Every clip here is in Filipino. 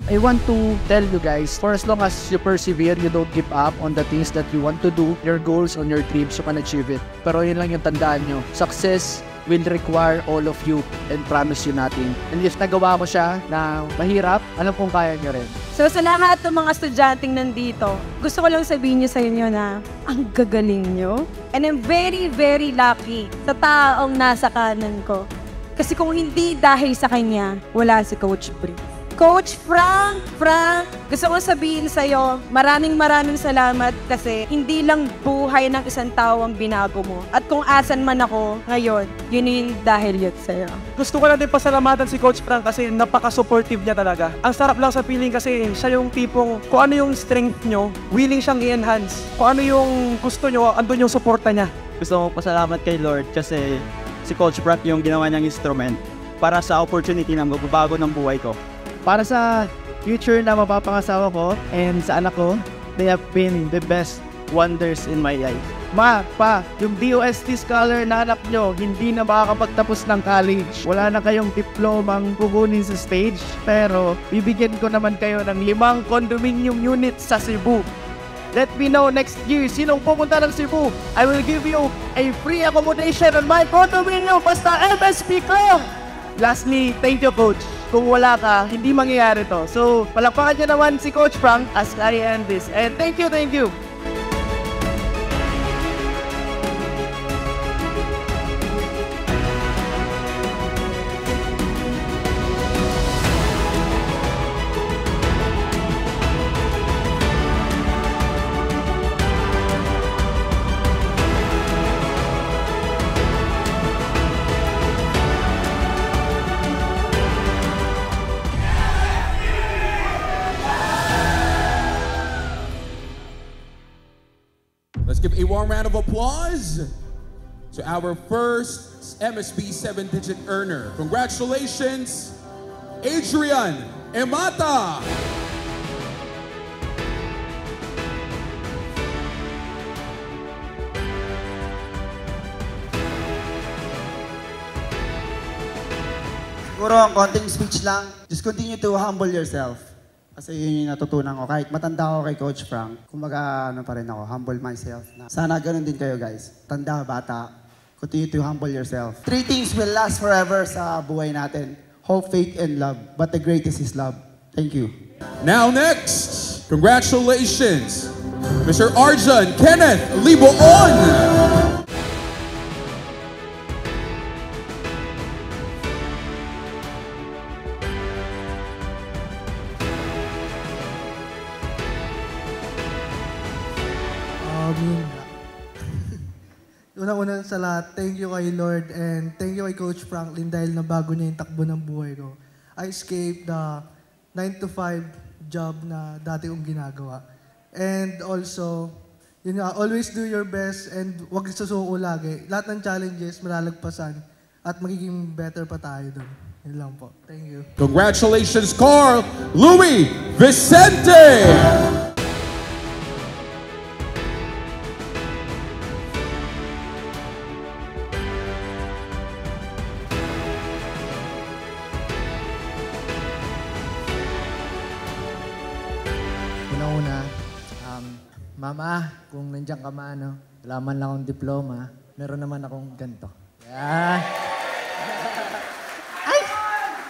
I want to tell you guys, for as long as you persevere, you don't give up on the things that you want to do, your goals, on your dreams, you can achieve it. Pero yun lang yung tandaan nyo. Success will require all of you and promise you nothing. And if nagawa ko siya na mahirap, alam kong kaya nyo rin. So sa lahat ng mga estudyanteng nandito, gusto ko lang sabihin niyo sa inyo na ang gagaling niyo. And I'm very, very lucky sa taong nasa kanan ko. Kasi kung hindi dahil sa kanya, wala si Coach Bree. Coach Frank, gusto ko sabihin sa'yo, maraming salamat kasi hindi lang buhay ng isang tao ang binago mo. At kung asan man ako ngayon, yun yung dahil yun sa'yo. Gusto ko lang din pasalamatan si Coach Frank kasi napaka-supportive niya talaga. Ang sarap lang sa feeling kasi siya yung tipong kung ano yung strength nyo, willing siyang i-enhance. Kung ano yung gusto nyo, andun yung suporta niya. Gusto ko pasalamat kay Lord kasi si Coach Frank yung ginawa niyang instrument para sa opportunity na magbabago ng buhay ko. Para sa future na mapapangasawa ko and sa anak ko, they have been the best wonders in my life. Ma, pa, yung DOST scholar na anak nyo, hindi na makakapagtapos ng college. Wala na kayong diplomang kukunin sa stage, pero bibigyan ko naman kayo ng 5 condominium units sa Cebu. Let me know next year, sinong pupunta ng Cebu? I will give you a free accommodation on my condominium, basta MSP ko! Lastly, thank you, Coach. Kung wala ka, hindi mangyayari to. So, palakpakan nyo naman si Coach Frank as I end this. And thank you, thank you. Let's give a warm round of applause to our first MSB 7-digit earner. Congratulations, Adrian Emata. Siguro ang konting speech lang, just continue to humble yourself. Kasi yun yung natutunan ko. Kahit matanda ako kay Coach Frank, kumbaga ano pa rin ako, humble myself. Sana ganun din kayo guys. Tanda, bata, continue to humble yourself. 3 things will last forever sa buhay natin. Hope, faith, and love. But the greatest is love. Thank you. Now next, congratulations, Mr. Arjun Kenneth Liboon. Una-una sa lahat, thank you kay Lord and thank you kay Coach Franklin dahil nabago niya yung takbo ng buhay ko. I escaped the 9-to-5 job na dati kong ginagawa. And also, yun nga, always do your best and huwag susuko lagi. Lahat ng challenges, malalagpasan at magiging better pa tayo doon. Yun lang po. Thank you. Congratulations, Carl Louis Vicente. Una-una, Mama, kung nandiyan ka man, no, wala man lang akong diploma, meron naman akong ganito. Yeah.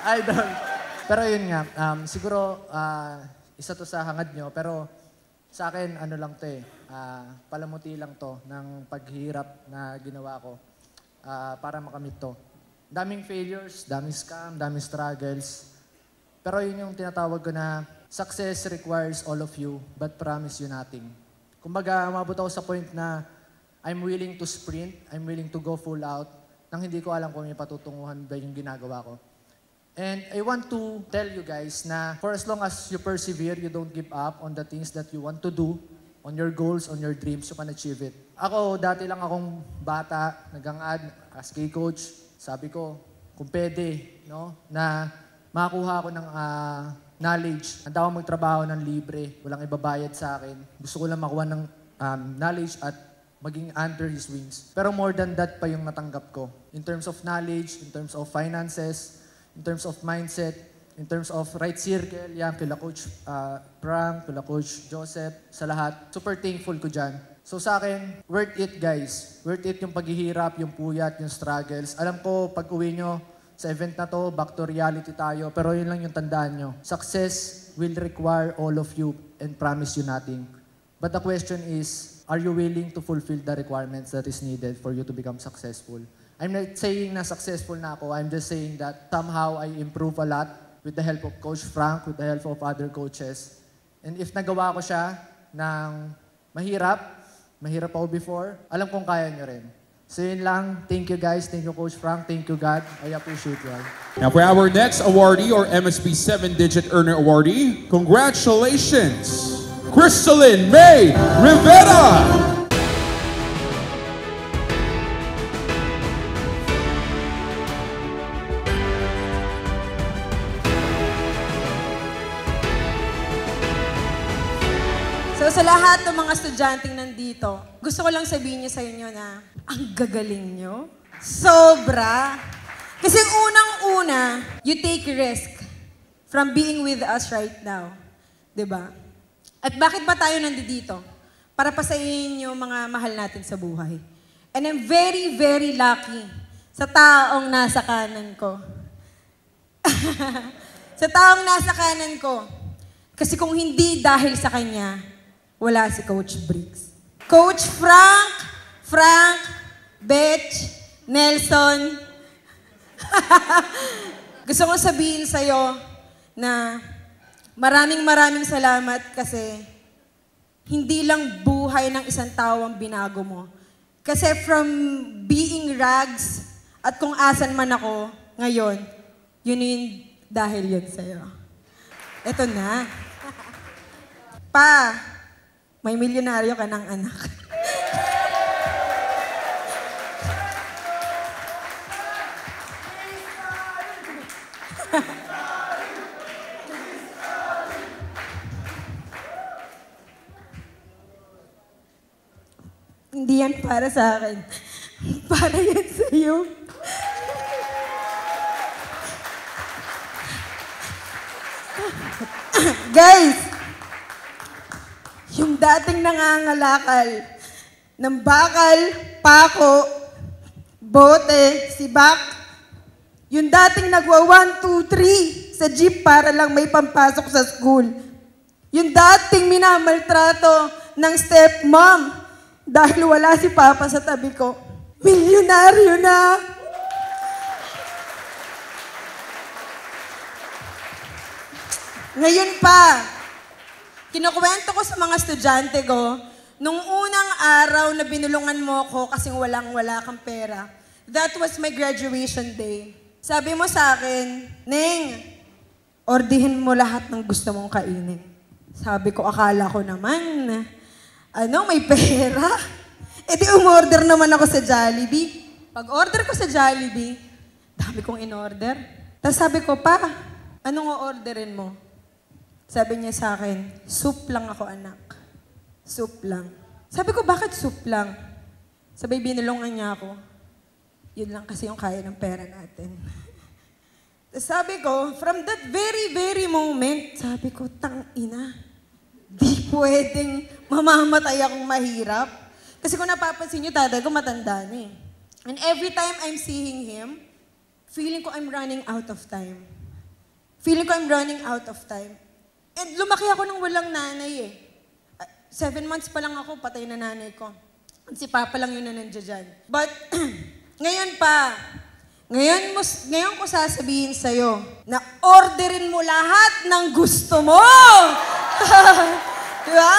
Ay, don't. Pero yun nga, siguro isa to sa hangad nyo, pero sa akin, ano lang to palamuti lang to ng paghihirap na ginawa ko para makamit to. Daming failures, daming scam, daming struggles. Pero yun yung tinatawag ko na success requires all of you, but promise you nothing. Kumbaga, umabot ako sa point na I'm willing to sprint, I'm willing to go full out, nang hindi ko alam kung may patutunguhan ba yung ginagawa ko. And I want to tell you guys na for as long as you persevere, you don't give up on the things that you want to do, on your goals, on your dreams, you can achieve it. Ako, dati lang akong bata, nag-hangad, as kay coach, sabi ko, kung pwede, no, na makakuha ako ng knowledge. Handa ako magtrabaho ng libre, walang ibabayad sa akin. Gusto ko lang makuha ng knowledge at maging under his wings. Pero more than that pa yung natanggap ko. In terms of knowledge, in terms of finances, in terms of mindset, In terms of right circle, yan, kila Coach Frank, kila Coach Joseph, sa lahat. Super thankful ko dyan. So sa akin, worth it guys. Worth it yung paghihirap, yung puyat, yung struggles. Alam ko, pag uwi nyo sa event na to, back to reality tayo. Pero yun lang yung tandaan nyo. Success will require all of you and promise you nothing. But the question is, are you willing to fulfill the requirements that is needed for you to become successful? I'm not saying na successful na ako. I'm just saying that somehow I improve a lot with the help of Coach Frank, with the help of other coaches. And if nagawa ko siya ng mahirap ako before, alam kong kaya nyo rin. So yun lang. Thank you guys. Thank you Coach Frank. Thank you God. I appreciate you all. Now for our next awardee or MSP 7-digit earner awardee, congratulations, Crystalline May Rivera! So sa lahat ng mga estudyanteng nandito, gusto ko lang sabihin niyo sa inyo na ang gagaling nyo. Sobra. Kasi unang-una, you take risk from being with us right now. 'Di ba? At bakit ba tayo nandito? Para pasayin yung mga mahal natin sa buhay. And I'm very, very lucky sa taong nasa kanan ko. Sa taong nasa kanan ko. Kasi kung hindi dahil sa kanya, wala si Coach Briggs. Coach Frank, Betch, Nelson. Gusto ko sabihin sa'yo na maraming salamat kasi hindi lang buhay ng isang tao ang binago mo. Kasi from being rags at kung asan man ako ngayon, yun yung dahil yun sa'yo. Eto na. Pa, may milyonaryo ka ng anak. Hindi yan para sa akin. Para yan sa'yo. Guys, yung dating nangangalakal ng bakal, pako, bote, sibak, yung dating nagwa 1, 2, 3 sa jeep para lang may pampasok sa school, yung dating minamaltrato ng stepmom dahil wala si Papa sa tabi ko, milyonaryo na! Ngayon pa, kinukwento ko sa mga estudyante ko, nung unang araw na binulungan mo ko kasing wala kang pera, that was my graduation day. Sabi mo sa akin, Neng, ordihin mo lahat ng gusto mong kainin. Sabi ko, akala ko naman, may pera. E di umorder naman ako sa Jollibee. Pag-order ko sa Jollibee, dami kong in-order. Tapos sabi ko, Pa, anong o-orderin mo? Sabi niya sa akin, soup lang ako, anak. Soup lang. Sabi ko, bakit soup lang? Sabi, binulungan niya ako. Yun lang kasi yung kaya ng pera natin. Sabi ko, from that very, very moment, sabi ko, tang-ina, di pwedeng mamamatay akong mahirap. Kasi kung napapansin niyo, tatay ko matanda na eh. And every time I'm seeing him, feeling ko I'm running out of time. Feeling ko I'm running out of time. And lumaki ako nang walang nanay eh. 7 months pa lang ako, patay na nanay ko. At si Papa lang yun na nandiyan dyan. But, ngayon pa, ngayon ko sasabihin sa'yo na orderin mo lahat ng gusto mo. Diba?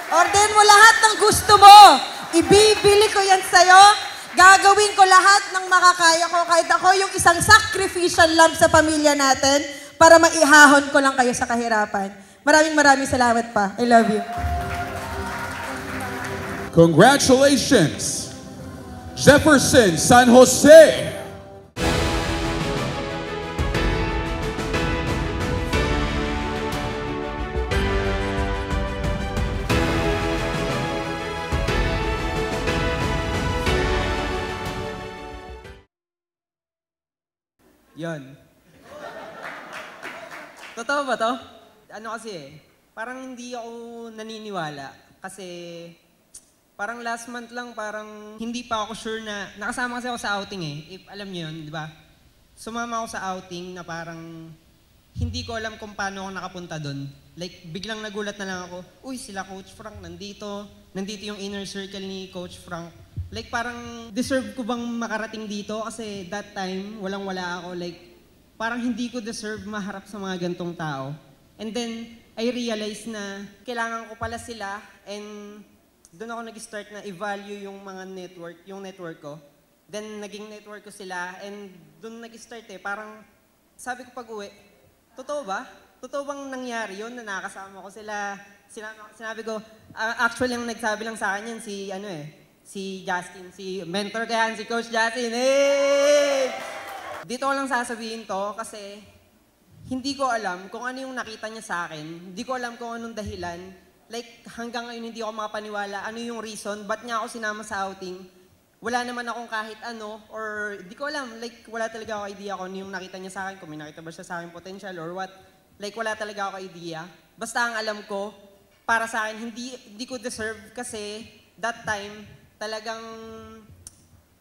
Orderin mo lahat ng gusto mo. Ibibili ko yan sa'yo. Gagawin ko lahat ng makakaya ko. Kahit ako yung isang sacrificial lamb sa pamilya natin para maihahon ko lang kayo sa kahirapan. Maraming salamat pa. I love you. Congratulations, Jefferson San Jose. Yan. Totoo ba to? Ano kasi parang hindi ako naniniwala. Kasi parang last month lang, parang hindi pa ako sure na, nakasama kasi ako sa outing If alam niyo yun, di ba? Sumama ako sa outing na parang hindi ko alam kung paano ako nakapunta doon. Like, biglang nagulat na lang ako, uy, sila Coach Frank, nandito yung inner circle ni Coach Frank. Like, parang deserve ko bang makarating dito? Kasi that time, walang-wala ako. Like, parang hindi ko deserve maharap sa mga gantong tao. And then, I realized na kailangan ko pala sila and doon ako nag-start na i-value yung mga network ko. Then, naging network ko sila and doon nag-start parang sabi ko pag-uwi, totoo ba? Totoo bang nangyari yun na nakasama ko sila? Sinabi ko, actually, ang nagsabi lang sa akin yan, si Justin, si mentor ko yan, si Coach Justin. Hey! Dito ko lang sasabihin to kasi hindi ko alam kung ano yung nakita niya sa akin. Hindi ko alam kung anong dahilan. Like, hanggang ngayon hindi ako makapaniwala ano yung reason, ba't niya ako sinama sa outing. Wala naman akong kahit ano, or di ko alam, like, wala talaga ako idea kung ano yung nakita niya sa akin, kung may nakita ba siya sa akin potential or what. Like, wala talaga ako idea. Basta ang alam ko, para sa akin, hindi ko deserve kasi that time, talagang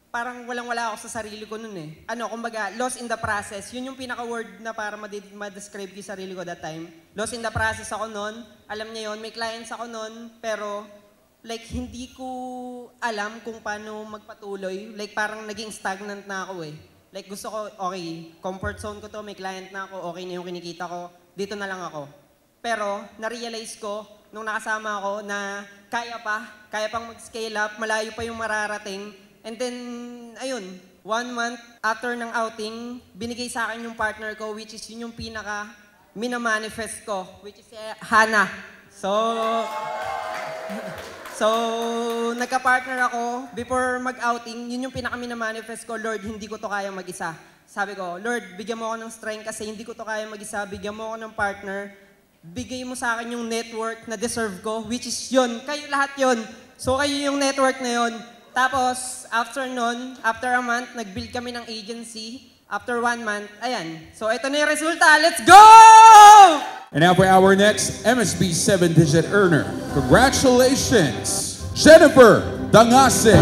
parang walang-wala ako sa sarili ko nun kumbaga, lost in the process. Yun yung pinaka-word na para ma-describe ko yung sarili ko that time. Lost in the process ako nun. Alam niya yun, may clients ako nun, pero like, hindi ko alam kung paano magpatuloy. Like, parang naging stagnant na ako Like, gusto ko, okay, comfort zone ko to, may client na ako, okay na yung kinikita ko, dito na lang ako. Pero, na-realize ko, nung nakasama ako, na kaya pang mag-scale up, malayo pa yung mararating. And then, ayun, 1 month after ng outing, binigay sa akin yung partner ko, which is yun yung mina-manifest ko, which is Hana. So, nagka-partner ako, before mag-outing, yun yung pinaka-mina-manifest ko, Lord, hindi ko to kaya mag-isa. Sabi ko, Lord, bigyan mo ako ng strength kasi hindi ko to kaya mag-isa, bigyan mo ako ng partner, bigay mo sa akin yung network na deserve ko, which is yun, kayo lahat yun. So, kayo yung network na yun. Tapos, after a month, nag-build kami ng agency. After 1 month, ayan. So, ito na yung resulta. Let's go! And now for our next MSB 7-digit earner. Congratulations, Jennifer Dangase.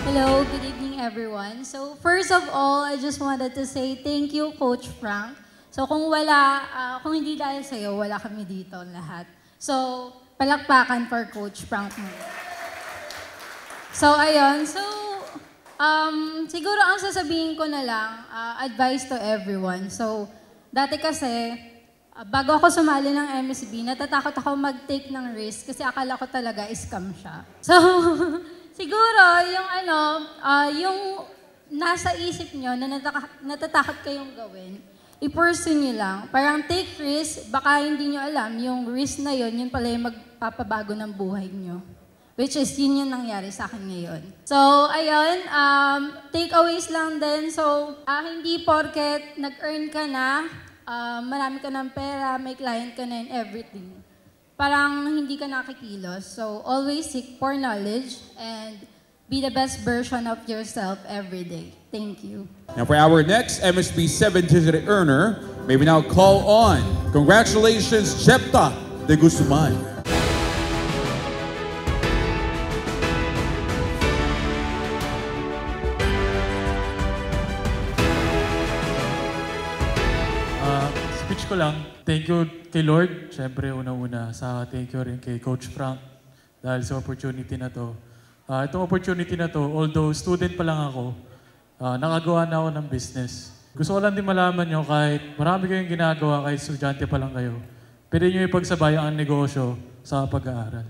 Hello, good evening everyone. So first of all, I just wanted to say thank you, Coach Frank. So kung hindi dahil sa'yo, wala kami dito lahat. So, palakpakan for Coach Frank mo. So, ayun. So, siguro ang sasabihin ko na lang, advice to everyone. So, dati kasi, bago ako sumali ng MSB, natatakot ako mag-take ng risk kasi akala ko talaga scam siya. So, siguro, yung nasa isip nyo na natatakot kayong gawin, i-pursue nyo lang. Parang take risk, baka hindi nyo alam, yung risk na yun pala yung magpapabago ng buhay nyo. Which is, yun yung nangyari sa akin ngayon. So, ayun, takeaways lang din. So, hindi porket nag-earn ka na, marami ka ng pera, may client ka na and everything. Parang hindi ka nakikilos. So, always seek for knowledge and be the best version of yourself every day. Thank you. Now for our next MSB 7-digit earner, may we now call on, congratulations, Jepta de Guzman. Speech ko lang, thank you kay Lord. Siyempre, una-una, thank you rin kay Coach Frank dahil sa opportunity na to. Itong opportunity na to, although student pa lang ako, nakagawa na ako ng business. Gusto ko lang din malaman nyo kahit marami kayong ginagawa kahit estudyante pa lang kayo. Pwede nyo ipagsabayan ang negosyo sa pag-aaral.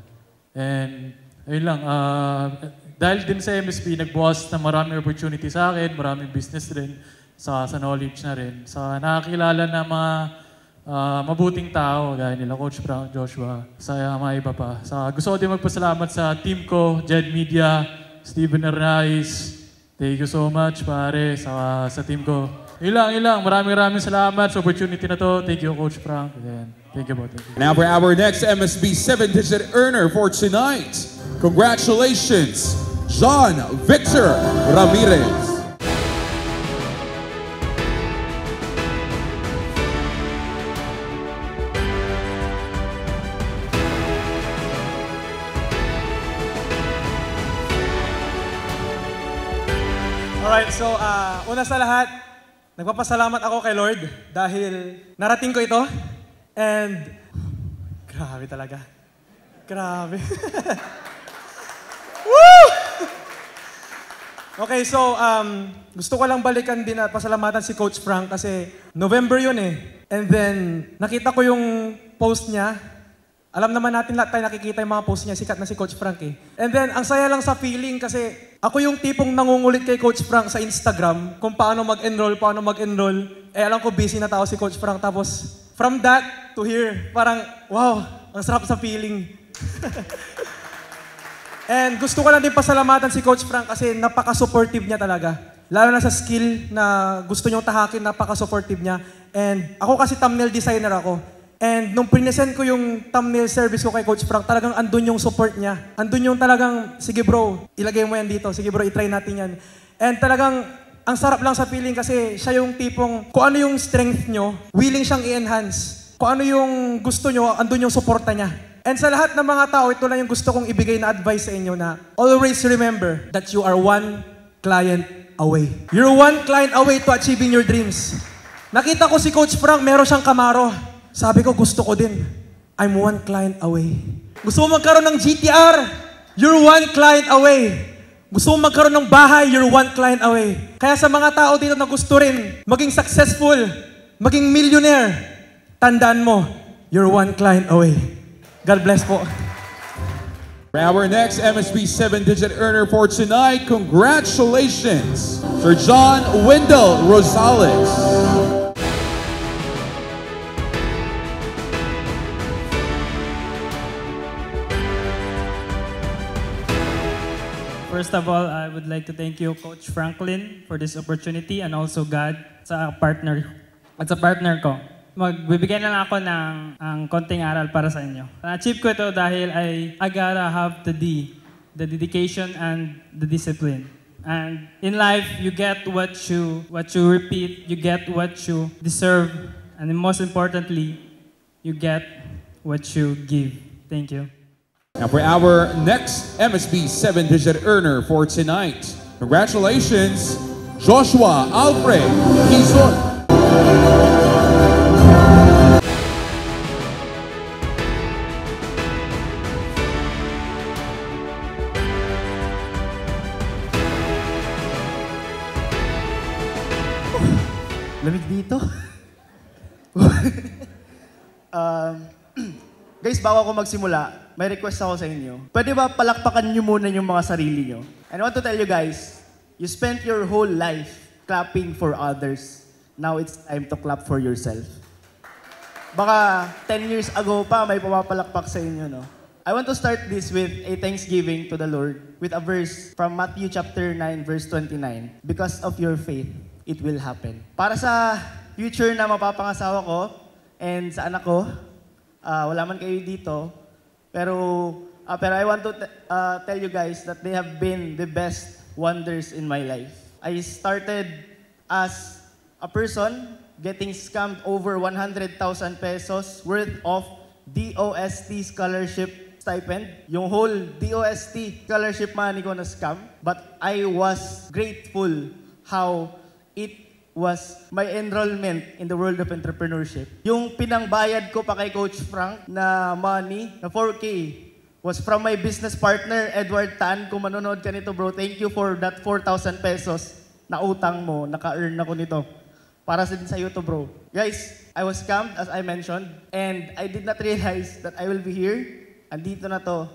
And ayun lang, dahil din sa MSP, nagbukas na maraming opportunity sa akin, maraming business rin, sa knowledge na rin, sa nakakilala na mga mabuting tao, gaya nila Coach Frank, Joshua, sa mga iba pa. Gusto ko din magpasalamat sa team ko, Jed Media, Steven Arnaiz. Thank you so much, pare, sa team ko. Ilang. Maraming salamat sa opportunity na to. Thank you, Coach Frank. Again. Thank you po. Thank you. Now for our next MSB 7-digit earner for tonight. Congratulations, John Victor Ramirez. Alright, so una sa lahat, nagpapasalamat ako kay Lord dahil narating ko ito. And grabe talaga. Grabe. Woo! Okay, so gusto ko lang balikan din at pasalamatan si Coach Frank kasi November yun eh. And then nakita ko yung post niya. Alam naman natin lahat tayo nakikita yung mga post niya, sikat na si Coach Frank eh. And then, ang saya lang sa feeling kasi ako yung tipong nangungulit kay Coach Frank sa Instagram kung paano mag-enroll. Eh, alam ko busy na tao si Coach Frank. Tapos, from that to here, parang, wow, ang sarap sa feeling. And gusto ko lang din pasalamatan si Coach Frank kasi napaka-supportive niya talaga. Lalo na sa skill na gusto niyong tahakin, napaka-supportive niya. And ako kasi thumbnail designer ako. And nung pinesend ko yung thumbnail service ko kay Coach Frank, talagang andun yung support niya. Andun yung talagang, sige bro, ilagay mo yan dito. Sige bro, itry natin yan. And talagang, ang sarap lang sa feeling kasi siya yung tipong, kung ano yung strength nyo, willing siyang i-enhance. Kung ano yung gusto nyo, andun yung suporta niya. And sa lahat ng mga tao, ito lang yung gusto kong ibigay na advice sa inyo na always remember that you are one client away. You're one client away to achieving your dreams. Nakita ko si Coach Frank, meron siyang Camaro. Sabi ko, gusto ko din. I'm one client away. Gusto mo magkaroon ng GTR? You're one client away. Gusto mo magkaroon ng bahay? You're one client away. Kaya sa mga tao dito na gusto rin maging successful, maging millionaire, tandaan mo, you're one client away. God bless po. For our next MSB 7-digit earner for tonight, congratulations, Sir John Wendell Rosales. First of all, I would like to thank you, Coach Franklin, for this opportunity and also God sa partner at sa partner ko. Magbibigay na lang ako ng konting aral para sa inyo. Na-achieve ko ito dahil I gotta have the dedication and the discipline. And in life, you get what you repeat, you get what you deserve, and most importantly, you get what you give. Thank you. Now for our next MSB 7-digit earner for tonight, congratulations, Joshua Alfred Quizon. Lamig dito. Guys, bago ako magsimula, may request ako sa inyo. Pwede ba palakpakan nyo muna yung mga sarili nyo? And I want to tell you guys, you spent your whole life clapping for others. Now it's time to clap for yourself. Baka 10 years ago pa, may pumapalakpak sa inyo, no? I want to start this with a thanksgiving to the Lord with a verse from Matthew chapter 9, verse 29. Because of your faith, it will happen. Para sa future na mapapangasawa ko and sa anak ko, wala man kayo dito, pero I want to tell you guys that they have been the best wonders in my life. I started as a person getting scammed over 100,000 pesos worth of DOST scholarship stipend. Yung whole DOST scholarship money ko na scam. But I was grateful how it was my enrollment in the world of entrepreneurship. Yung pinangbayad ko pa kay Coach Frank na money, na 4K, was from my business partner, Edward Tan. Kung manonood ka nito, bro, thank you for that 4,000 pesos na utang mo. Naka-earn ako nito. Para din sa iyo to, bro. Guys, I was scammed, as I mentioned, and I did not realize that I will be here. Andito na to.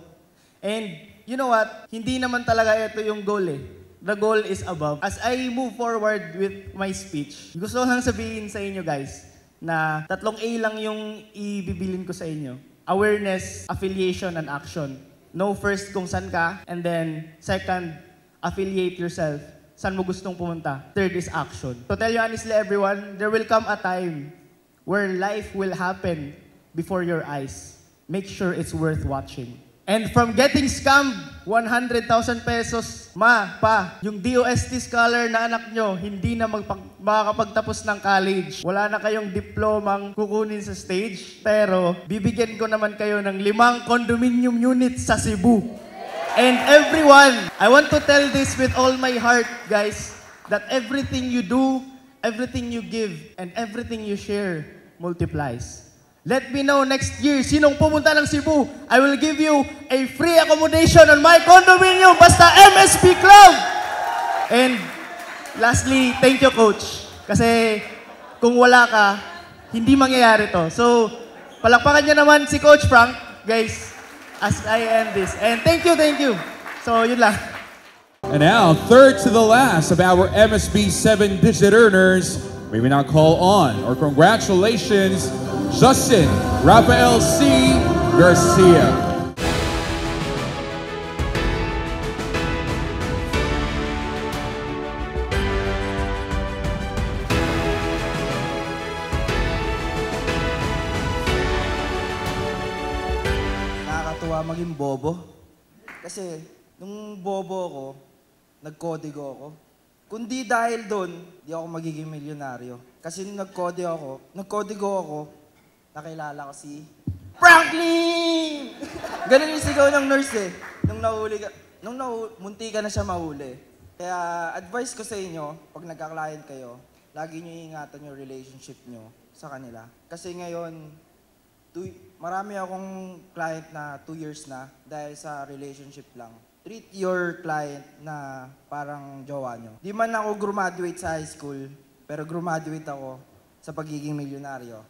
And you know what? Hindi naman talaga ito yung goal eh. The goal is above. As I move forward with my speech, gusto ko lang sabihin sa inyo guys na 3 A lang yung ibibilin ko sa inyo. Awareness, affiliation, and action. Know first kung saan ka, and then second, affiliate yourself. Saan mo gustong pumunta? Third is action. To tell you honestly everyone, there will come a time where life will happen before your eyes, make sure it's worth watching. And from getting scammed, 100,000 pesos, ma, pa, yung DOST scholar na anak nyo, hindi na makakapagtapos ng college. Wala na kayong diplomang kukunin sa stage, pero bibigyan ko naman kayo ng 5 condominium units sa Cebu. And everyone, I want to tell this with all my heart, guys, that everything you do, everything you give, and everything you share multiplies. Let me know next year, sinong pumunta ng Cebu, I will give you a free accommodation on my condominium, basta MSB Club! And lastly, thank you, Coach. Kasi kung wala ka, hindi mangyayari to. So, palakpakan nyo naman si Coach Frank, guys, as I end this. And thank you, thank you. So, yun lang. And now, third to the last of our MSB 7-digit earners, may we now call on, or congratulations, Justin Rafael C. Garcia. Nakakatuwa maging bobo. Kasi, nung bobo ako, nagkodigo ako. Kundi dahil doon, di ako magiging milyonaryo. Kasi nung nagkodigo ako, nakilala ko si Franklin! Ganun yung sigaw ng nurse eh. Munti ka na siya mahuli. Kaya advice ko sa inyo, pag nagka-client kayo, lagi nyo iingatan yung relationship nyo sa kanila. Kasi ngayon, marami akong client na 2 years na dahil sa relationship lang. Treat your client na parang jowa nyo. Di man ako graduate sa high school, pero graduate ako sa pagiging milyonaryo.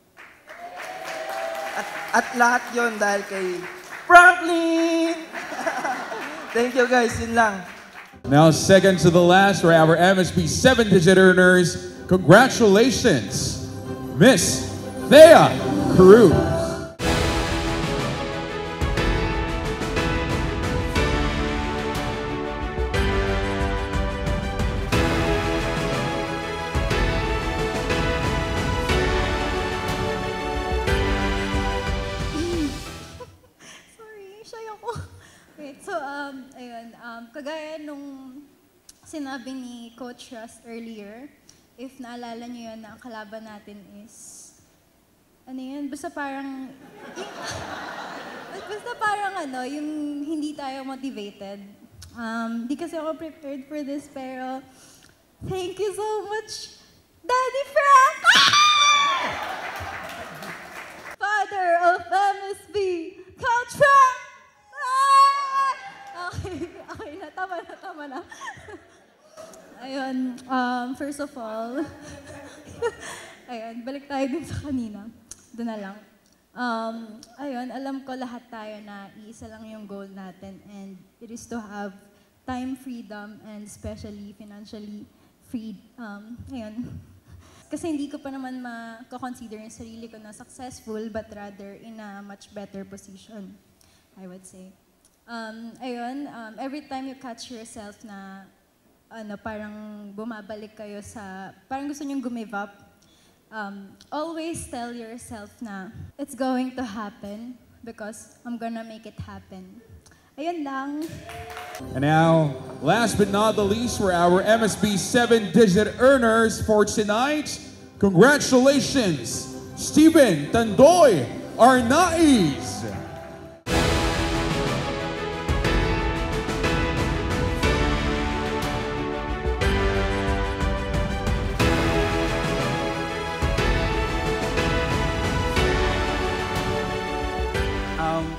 At lahat yon dahil kay Franklin! Thank you guys, yun lang. Now second to the last for our MSB 7-digit earners, congratulations, Miss Thea Cruz. Kagaya nung sinabi ni Coach Russ earlier, if naalala niyo yun na ang kalaban natin is, ano yun, basta parang yung hindi tayo motivated. Di kasi ako prepared for this, pero thank you so much, Daddy Frank! Father of MSB, Coach Frank! Okay na, tama na. Ayun, first of all, ayun, balik tayo dun sa kanina. Doon na lang. Ayun, alam ko lahat tayo na iisa lang yung goal natin, and it is to have time freedom and especially financially freed. Ayun. Kasi hindi ko pa naman makakonsider yung sarili ko na successful, but rather in a much better position, I would say. Every time you catch yourself na parang bumabalik kayo sa, parang gusto nyong give up, always tell yourself na it's going to happen because I'm gonna make it happen. Ayun lang. And now, last but not the least, for our MSB 7-digit earners for tonight, congratulations, Steven Tandoy Arnaiz.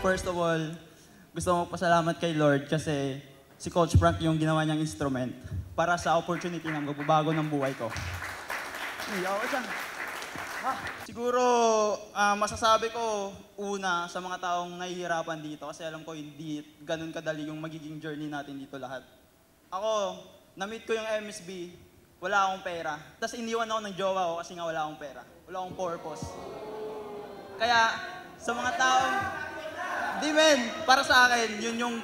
First of all, gusto ko magpasalamat kay Lord kasi si Coach Frank yung ginawa niyang instrument para sa opportunity na magbabago ng buhay ko. Siguro, masasabi ko una sa mga taong nahihirapan dito kasi alam ko hindi ganun kadali yung magiging journey natin dito lahat. Ako, na-meet ko yung MSB, wala akong pera. Tapos iniwan ako ng jowa ko kasi nga wala akong pera. Wala akong purpose. Kaya, sa mga taong di men, para sa akin, yun yung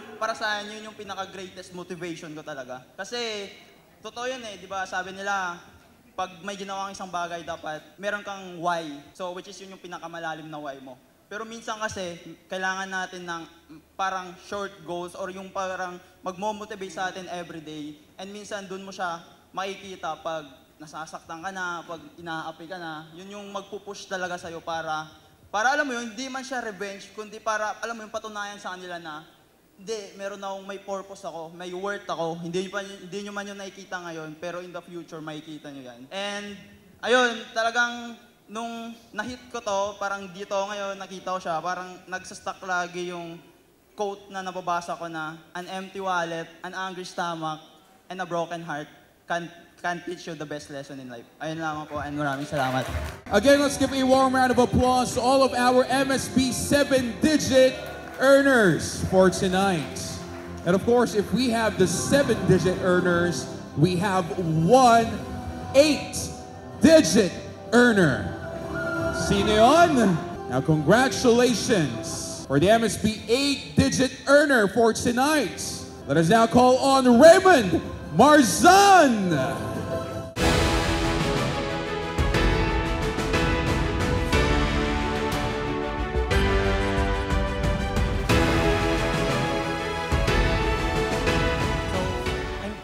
pinaka-greatest motivation ko talaga. Kasi, totoo yun eh, di ba? Sabi nila, pag may ginawang isang bagay, dapat meron kang why. So, which is yun yung pinakamalalim na why mo. Pero minsan kasi, kailangan natin ng parang short goals or yung parang magmo-motivate sa atin everyday. And minsan dun mo siya makikita pag nasasaktan ka na, pag inaapi ka na. Yun yung magpupush talaga sa'yo para alam mo yun, hindi man siya revenge, kundi para alam mo yung patunayan sa kanila na hindi, meron akong may purpose ako, may worth ako. Hindi nyo man yun nakikita ngayon, pero in the future makikita nyo yan. And ayun, talagang nung na-hit ko to, parang dito ngayon, nakita ko siya, parang nagsastuck lagi yung quote na nababasa ko na, an empty wallet, an angry stomach, and a broken heart can teach you the best lesson in life. Ayun lamang po, and maraming salamat. Again, let's give a warm round of applause to all of our MSB 7-digit earners for tonight. And of course, if we have the 7-digit earners, we have one 8-digit earner. Sino yun? Now, congratulations for the MSB 8-digit earner for tonight. Let us now call on Raymond Marzan.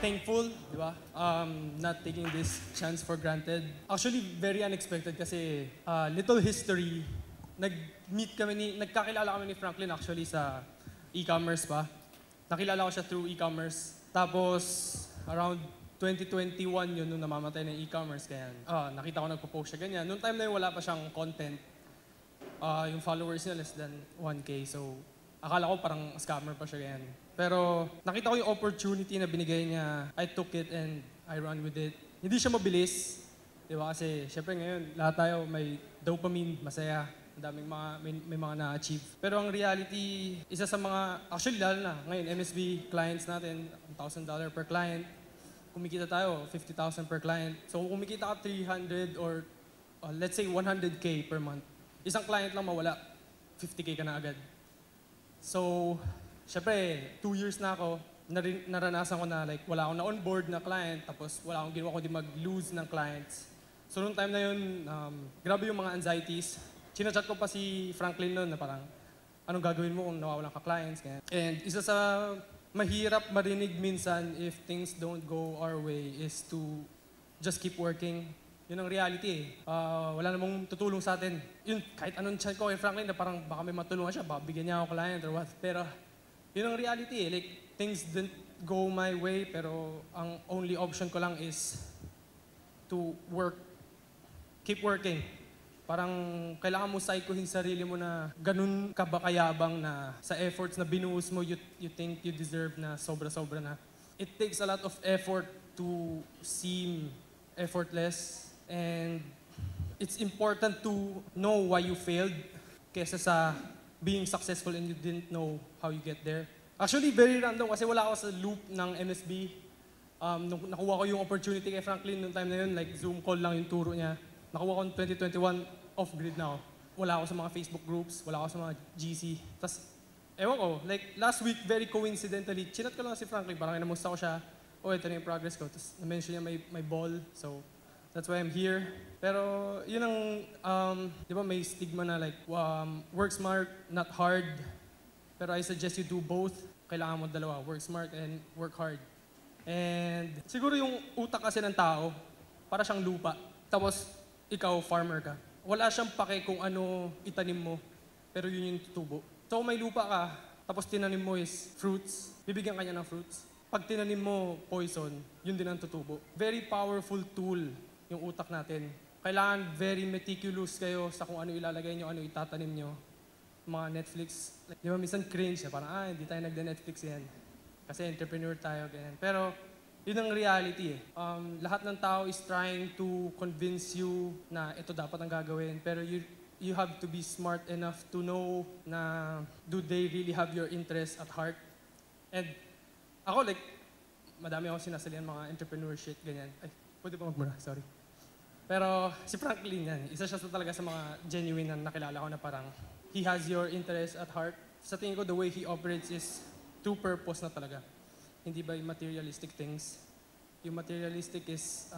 Thankful, di ba? Not taking this chance for granted. Actually, very unexpected kasi little history. Nagkakilala kami ni Franklin actually sa e-commerce pa. Nakilala ko siya through e-commerce. Tapos, around 2021 yun nung namamatay ng e-commerce. Kaya nakita ko nagpo-post siya ganyan. Noong time na yun, wala pa siyang content. Yung followers niya less than 1K. So, akala ko parang scammer pa siya ganyan. Pero nakita ko yung opportunity na binigay niya. I took it and I ran with it. Hindi siya mabilis. Di ba? Kasi syempre ngayon, lahat tayo may dopamine, masaya. Daming may mga na-achieve. Pero ang reality, isa sa mga, actually lalo na, ngayon MSB clients natin, $1,000 per client. Kumikita tayo, 50,000 per client. So kung kumikita ka 300 or let's say 100K per month, isang client lang mawala, 50K ka na agad. So, syempre, 2 years na ako, naranasan ko na like wala akong na-onboard na client, tapos wala akong ginawa kundi mag-lose ng clients. So noong time na yun, grabe yung mga anxieties. Chinachat ko pa si Franklin noon na parang, anong gagawin mo kung nawawalan ka clients? Ganyan. And isa sa mahirap marinig minsan if things don't go our way is to just keep working. Yun ang reality eh. Wala namang tutulong sa atin. Yun, kahit anong chat ko kay Franklin na parang baka may matulungan siya, baka bigyan niya ako client or what. Pero yun ang reality eh. Like, things didn't go my way, pero ang only option ko lang is to work. Keep working. Parang kailangan mo psychohin sarili mo na ganun ka ba kayabang na sa efforts na binuhos mo, you think you deserve na sobra-sobra na. It takes a lot of effort to seem effortless, and it's important to know why you failed kesa sa being successful and you didn't know how you get there. Actually, very random kasi wala ako sa loop ng MSB. Nung nakuha ko yung opportunity kay Franklin noong time na yun, like Zoom call lang yung turo niya. Nakuha ko noong 2021, off-grid na ako. Wala ako sa mga Facebook groups, wala ako sa mga GC. Tapos, ewan ko, like last week, very coincidentally, chinat ko lang si Franklin, parang namusta ko siya, ito na yung progress ko. Tapos, na-mention niya may ball, so that's why I'm here. Pero, yun ang, di ba may stigma na like, work smart, not hard. Pero I suggest you do both. Kailangan mo dalawa, work smart and work hard. And siguro yung utak kasi ng tao, para siyang lupa. Tapos, ikaw, farmer ka. Wala siyang pake kung ano itanim mo, pero yun yung tutubo. So kung may lupa ka, tapos tinanim mo is fruits, bibigyan ka niya ng fruits. Pag tinanim mo poison, yun din ang tutubo. Very powerful tool yung utak natin. Kailangan very meticulous kayo sa kung ano ilalagay nyo, ano itatanim nyo. Mga Netflix, like, di ba minsan cringe, parang hindi tayo nagde-Netflix yan. Kasi entrepreneur tayo, ganyan. Pero yun ang reality eh. Lahat ng tao is trying to convince you na ito dapat ang gagawin. Pero you have to be smart enough to know na do they really have your interest at heart. And ako like, madami akong sinasalihan mga entrepreneurship, ganyan. Ay, pwede pa magmura, sorry. Pero si Franklin yan, isa siya talaga sa mga genuine na nakilala ko na parang he has your interest at heart. Sa tingin ko, the way he operates is true purpose na talaga. Hindi ba yung materialistic things? Yung materialistic is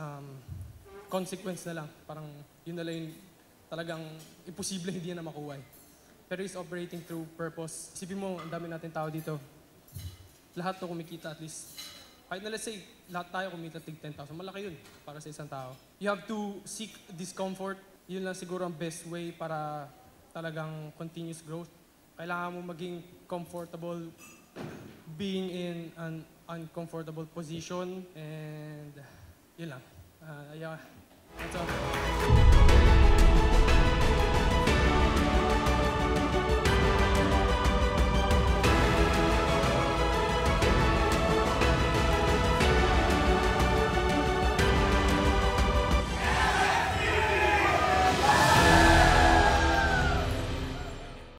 consequence na lang. Parang yun na lang yung talagang imposible hindi na makuha. pero he's operating through purpose. Isipin mo, ang dami natin tao dito. Lahat to kumikita at least. Kahit na let's say, lahat tayo kumita tig 10,000. Malaki yun para sa isang tao. You have to seek discomfort. Yun lang siguro ang best way para talagang continuous growth. Kailangan mo maging comfortable being in an uncomfortable position. And yun lang. Yeah. That's all.